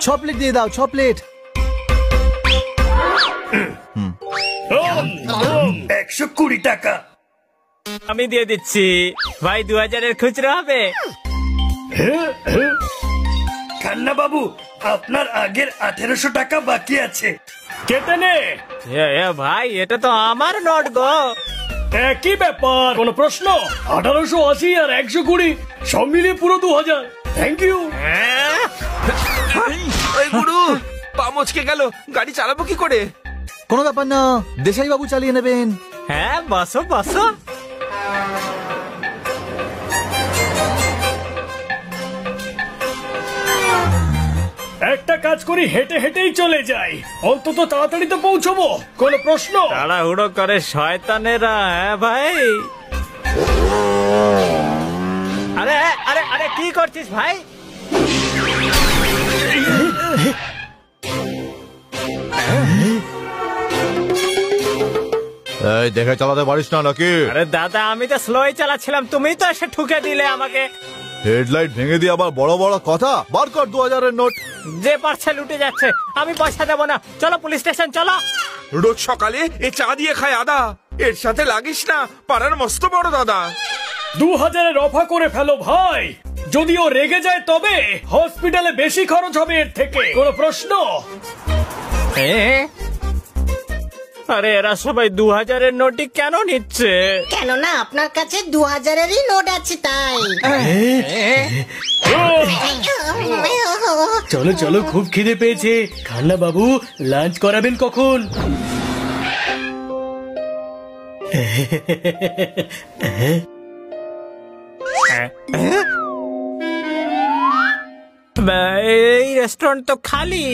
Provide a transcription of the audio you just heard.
ছ প্লেট দিয়ে দাও, 6 প্লেট। 120 টাকা। আমি দিয়ে দিচ্ছি ভাই, 2000-এর খুচরো হবে। খান্না বাবু, আপনার আগের 1800 টাকা বাকি আছে। কেটে নে। ভাই এটা তো আমার নোট গো। একই ব্যাপার, কোনো প্রশ্ন? 1880 আর 120 সব মিলিয়ে পুরো 2000। Thank you. ওই গুরু, পা মচকে গেল, গাড়ি চালাবো কি করে? কোনো ব্যাপার না, দেশাই বাবু চালিয়ে নেবেন। হ্যাঁ, বসো বসো। একটা কাজ করি, হেঁটে হেঁটেই চলে যাই, অন্তত তাড়াতাড়ি তো পৌঁছবো। কোনো প্রশ্ন? তাড়াহুড়ো করে শয়তানেরা। হ্যাঁ ভাই। আরে আরে আরে কি করছিস ভাই? এই দেখে চালাতে পারিস না নাকি? আরে দাদা, আমি তো স্লোই চালাচ্ছিলাম, তুমি তো এসে ঠুকে দিলে আমাকে। হেডলাইট ভেঙে দিয়ে আবার বড় বড় কথা। বার কর 2000-এর নোট। যে পারছে লুটে যাচ্ছে, আমি পয়সা দেবো না। চলো পুলিশ স্টেশন চলো। রোজ সকালে এ চা দিয়ে খায় আদা, এর সাথে লাগিস না, পাড়ার মস্ত বড় দাদা। 2000-এর রফা করে ফেলো ভাই, যদিও রেগে যায় তবে হসপিটালে বেশি খরচ হবে এর থেকে। কোনো প্রশ্ন? আরে এরা সবাই 2000-এর নোটই কেন নিচ্ছে? কেননা আপনার কাছে 2000-এরই নোট আছে তাই। চলো চলো, খুব খিদে পেয়েছে। খান্না বাবু, লাঞ্চ করাবেন কখন? এই রেস্টুরেন্ট তো খালি।